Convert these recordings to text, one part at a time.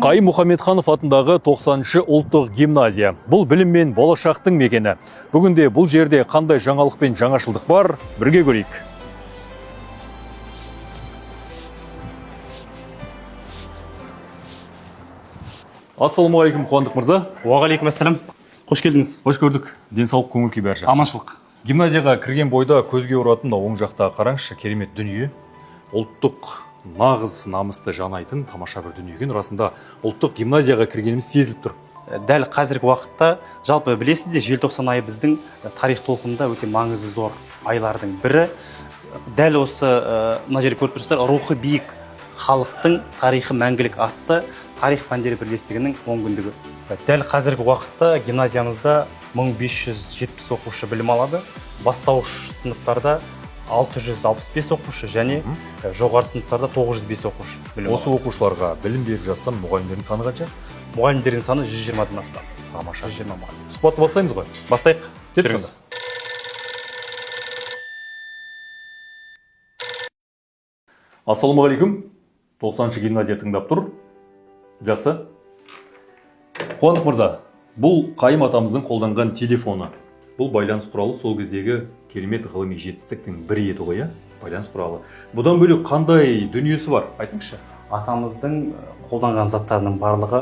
Қайым Мұхамедханов атындағы 90-шы ұлттық гимназия. Бұл білім мен болашақтың мекені. Бүгінде бұл жерде қандай жаңалық пен жаңашылдық бар, бірге көрейік. Ассалаумағалейкум, Қуандық мырза. Уағалейкум ассалам. Қош келдіңіз. Қош көрдік. Денсаулық, көңіл күй бәрі жақсы. Аманшылық. Гимназияға кірген бойда көзге ұратын оң жақта қараңызшы, керемет дүние. Ұлттық нағыз намысты жанайтын тамаша бір дүние екен. Расында ұлттық гимназияға кіргеніміз сезіліп тұр. Дәл қазіргі уақытта жалпы білесіздер, желтоқсан айы біздің тарих толқынында өте маңызы зор айлардың бірі. Дәл осы мына жерде көріп тұрсыздар, рухы биік халықтың тарихы мәңгілік атты тарих пәндері бірлестігінің 10 күндігі. Дәл қазіргі уақытта гимназиямызда 1570 оқушы білім алады. Бастауыш сыныптарда 665 оқушы және жоғары сыныптарда 905 оқушы білім алады. Осы оқушыларға білім беріп жатқан мұғалімдердің саны қанша? Мұғалімдердің саны 120-дан астам. Тамаша. 120 мұғалім. Сұхбатты бастаймыз ғой. Бастайық. Жүріңіз. Ассалаумағалейкум. 90-шы гимназия тыңдап тұр. Жақсы. Қуандық мырза, бұл Қайым атамыздың қолданған телефоны. Бұл байланыс құралы сол кездегі керемет ғылыми жетістіктің бірі еді ғой, байланыс құралы. Бұдан бөлек қандай дүниесі бар? Айтыңызшы. Атамыздың қолданған заттарының барлығы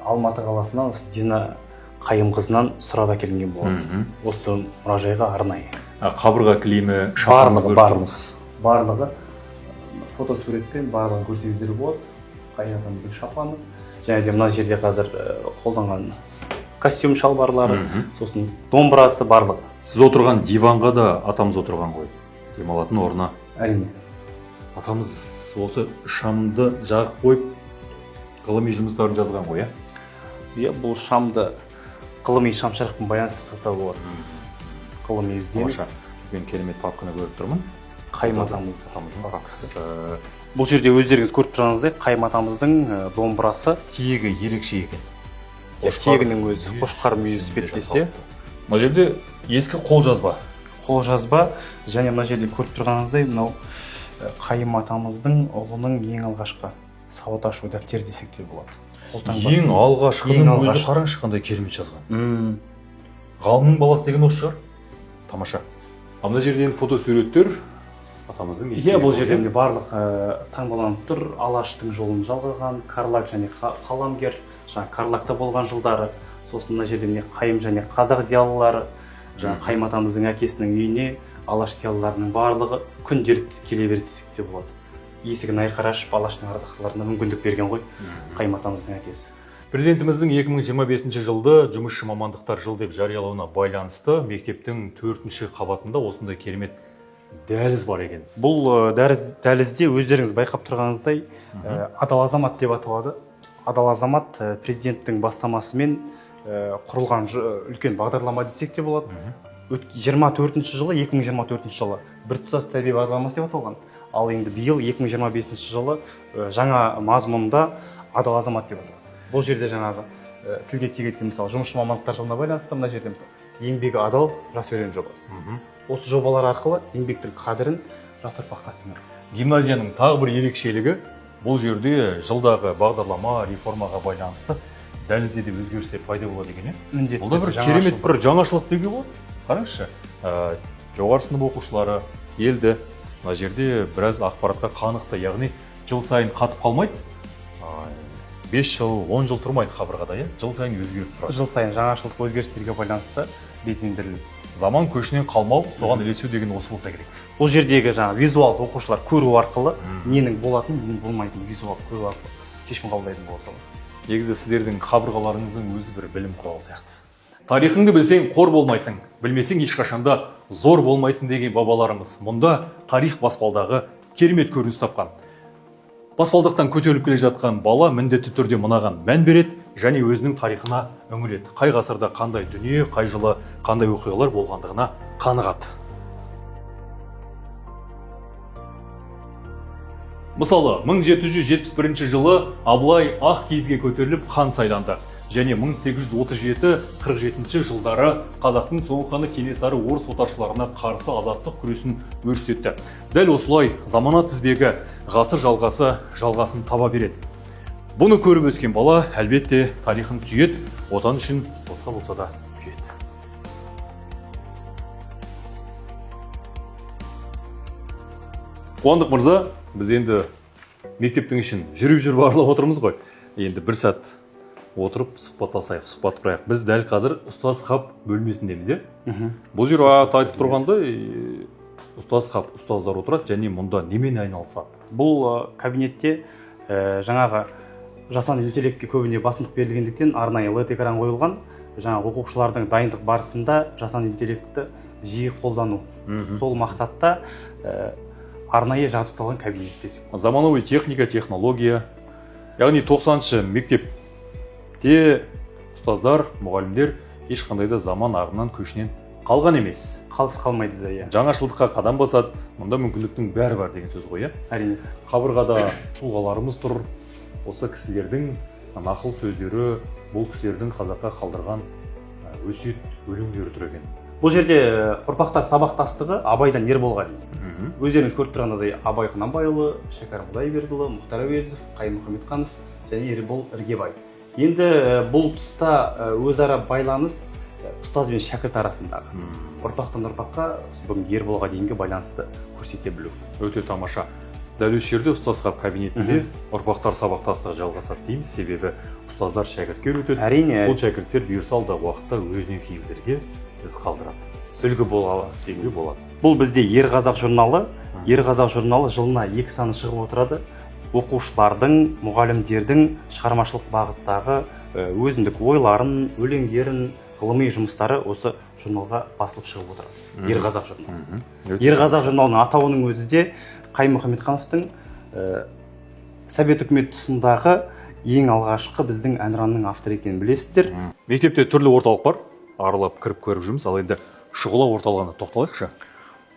Алматы қаласынан осы Дина Қайымқызынан сұрап әкелінген болады. Осы мұражайға арнайы. Қабырға кілемі, барлығы фотосуретпен барлығын көрсеңіздер болады. Қайым атамыздың шапаны. Және де мына жерде қазір қолданған костюм шалбарлары, сосын домбырасы барлығы. Сіз отырған диванға да атамыз отырған ғой. Демалатын орны. Әрине. Атамыз осы шамды жағып қойып, ғылыми жұмыстарын жазған ғой, Иә, бұл шамды ғылыми шамшырақпен байланыстырсақ болады. Ғылыми ізденіс. Мен керемет папканы көріп тұрмын. Қайым атамыздың папкасы. Бұл жерде өздеріңіз көріп тұрғаныңыздай Қайым атамыздың домбырасы. Тиегі ерекше екен. Тиегінің өзі қошқар мүйіз іспеттесе. Мына жерде ескі қолжазба. Қолжазба және мына жерде көріп тұрғаныңыздай мынау Қайым атамыздың ұлының ең алғашқы сауат ашу дәптері десек те болады. Ең алғашқының өзі қараңызшы қандай керемет жазған. Ғалымның баласы деген осы шығар. Тамаша. Мына жерде фотосуреттер атамыздың естелігі. Иә, бұл жерде барлық таңбаланып тұр. Алаштың жолын жалғаған Карлаг және қаламгер, Карлагта болған жылдары. Сосын мына жерде Қайым және қазақ зиялылары, Қайым атамыздың әкесінің үйіне алаш зиялыларының барлығы күнделікті келе береді десек те болады. Есігін айқара ашып алаштың ардақтыларына мүмкіндік берген ғой Қайым атамыздың әкесі. Президентіміздің 2025 жылды жұмысшы мамандықтар жыл деп жариялауына байланысты мектептің 4-ші қабатында осындай керемет дәліз бар екен. Бұл дәлізде өздеріңіз байқап тұрғаныңыздай адал азамат деп аталады. Адал азамат президенттің бастамасымен құрылған үлкен бағдарлама десек те болады. 2024 жылы біртұтас тәрбие бағдарламасы деп аталған. Ал енді биыл 2025 жылы жаңа мазмұнда адал азамат деп аталған. Бұл жерде жаңағы тілге тиек еткен мысалы жұмысшы мамандықтар жылына байланысты мына жерде еңбегі адал жас өрен жобасы. Осы жобалар арқылы еңбектің қадірін жас ұрпаққа сіңіру. Гимназияның тағы бір ерекшелігі бұл жерде жылдағы бағдарлама реформаға байланысты дәлізде де өзгерістер пайда болады екен. Бұл да бір керемет бір жаңашылық деуге болады. Қараңызшы, жоғары сынып оқушылары елді мына жерде біраз ақпаратқа қанықты, яғни жыл сайын қатып қалмайды. 5 жыл, 10 жыл тұрмайды қабырғада, жыл сайын өзгеріп тұрады. Жыл сайын жаңашылық өзгерістерге байланысты безендіріледі. Заман көшінен қалмау, соған ілесу деген осы болса керек. Бұл жердегі визуалды оқушылар көру арқылы ненің болатынын, ненің болмайтынын визуал көру арқылы шешім қабылдайтын болады. Негізі сіздердің қабырғаларыңыздың өзі бір білім құралы сияқты. Тарихыңды білсең қор болмайсың, білмесең ешқашанда зор болмайсың деген бабаларымыз мұнда тарих баспалдағы керемет көрініс тапқан. Баспалдақтан көтеріліп келе жатқан бала міндетті түрде мынаған мән береді және өзінің тарихына үңіледі. Қай ғасырда қандай дүние, қай жылы қандай оқиғалар болғандығына қанығады. Мысалы, 1771 жылы Абылай ақ киізге көтеріліп хан сайланды. Және 1837-47 жылдары қазақтың соңғы ханы Кенесары орыс отаршыларына қарсы азаттық күресін өрістетті. Дәл осылай замана тізбегі ғасыр жалғасын таба береді. Бұны көріп өскен бала әлбетте тарихын сүйет, отан үшін отқа болса да күйет. Қуандық мырза, біз енді мектептің ішін жүріп аралап отырмыз ғой. Енді бір сәт отырып сұхбаттасайық, сұхбат құрайық. Біз дәл қазір ұстаз хаб бөлмесіндеміз, бұл жер айтып тұрғандай ұстаз хаб, ұстаздар отырады және мұнда немен айналысады? Бұл кабинетте жаңағы жасанды интеллектке көбіне басымдық берілгендіктен арнайы LED экран қойылған. Жаңағы оқушылардың дайындық барысында жасанды интеллектті жиі қолдану. Сол мақсатта арнайы жабдықталған кабинет десек. Заманауи техника, технология. Яғни 90-шы мектепте ұстаздар, мұғалімдер ешқандай да заман ағымынан көшінен қалған емес. Қалыс қалмайды да, иә. Жаңашылдыққа қадам басады, мұнда мүмкіндіктің бәрі бар деген сөз ғой, Әрине. Қабырғада тұлғаларымыз тұр. Осы кісілердің нақыл сөздері, бұл кісілердің қазаққа қалдырған өсиет өлеңдері тұр екен. Бұл жерде ұрпақтар сабақтастығы Абайдан Ерболға дейін. Өздеріңіз көріп тұрғандай Абай Құнанбайұлы, Шәкәрім Құдайбердіұлы, Мұхтар Әуезов, Қайым Мұхамедханов және Ербол Іргебай. Енді бұл тұста өзара байланыс ұстаз бен шәкірт арасындағы. Ұрпақтан ұрпаққа бүгін Ерболға дейінгі байланысты көрсете білу. Өте тамаша. Дәл осы жерде ұстаз хаб кабинетінде ұрпақтар сабақтастығы жалғасады дейміз, себебі ұстаздар шәкіртке өтеді. Әрине. Бұл шәкірттер бұйырса алдағы уақытта өзіне кейбіреулерге із қалдырады. Үлгі бола деуге болады. Бұл бізде Ер Қазақ журналы. Ер Қазақ журналы жылына 2 саны шығып отырады. Оқушылардың, мұғалімдердің шығармашылық бағыттағы өзіндік ойларын, өлеңдерін, ғылыми жұмыстары осы журналға басылып шығып отырады. Ер Қазақ журналы. Ер Қазақ журналының атауының өзі де Қайым Мұхамедхановтың Совет үкімет тұсындағы ең алғашқы біздің әнұранның авторы екенін білесіздер. Мектепте түрлі орталық бар, аралап кіріп көріп жүрміз. Ал енді шұғыла орталығына тоқталайықшы.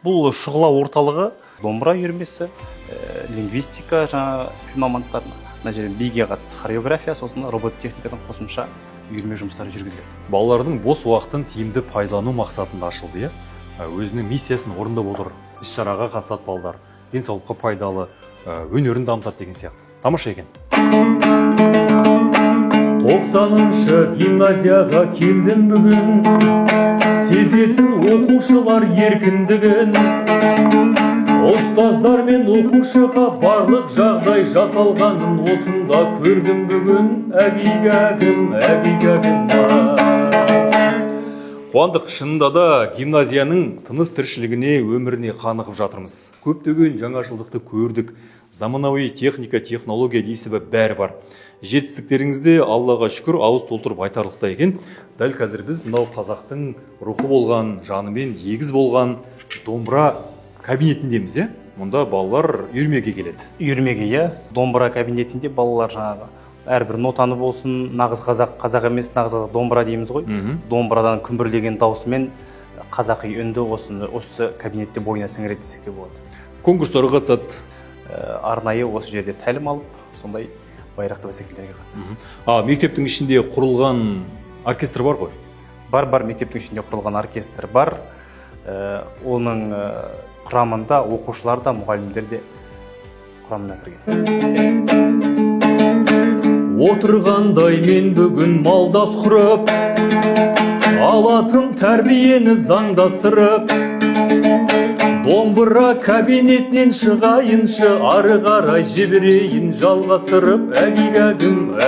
Бұл шұғыла орталығы домбыра үйірмесі, лингвистика жаңа мамандықтарына, мына жерде биге қатысты хореография, сосын робототехникадан қосымша үйірме жұмыстары жүргізіледі. Балалардың бос уақытын тиімді пайдалану мақсатында ашылды, өзінің миссиясын орындап отыр. Іс-шараға қатысады балалар, денсаулыққа пайдалы, өнерін дамытады деген сияқты. Тамаша екен. 90-шы гимназияға келдім бүгін, сезетін оқушылар еркіндігін. Ұстаздар мен оқушыға барлық жағдай жасалғанын осында көрдім бүгін. Әгигәгім. Қуандық, шынында да гимназияның тыныс тіршілігіне, өміріне қанығып жатырмыз. Көптеген жаңашылдықты көрдік. Заманауи техника, технология дейсібі бәрі бар. Жетістіктеріңізде Аллаға шүкір ауыз толтырып айтарлықтай екен. Дәл қазір біз мынау қазақтың рухы болған, жанымен егіз болған домбыра кабинетіндеміз, Мұнда балалар үйірмеге келеді. Үйірмеге, домбыра кабинетінде балалар жаңағы әрбір нотаны болсын, нағыз қазақ, қазақ емес, нағыз қазақ домбыра дейміз ғой. Домбырадан күмбірлеген даусымен қазақи үнді осы кабинетте бойына сіңіреді десек те болады. Конкурстарға қатысады. Арнайы осы жерде тәлім алып, сондай байрақты бәсекелерге қатысады. Мектептің ішінде құрылған оркестр бар ғой? Бар, мектептің ішінде құрылған оркестр бар. Оның құрамында оқушылар да, мұғалімдер де құрамына кірген. Отырғандай мен бүгін малдас құрып, алатын тәрбиені заңдастырып, домбыра кабинетінен шығайыншы, ары қарай жіберейін жалғастырып. Әгигәгім.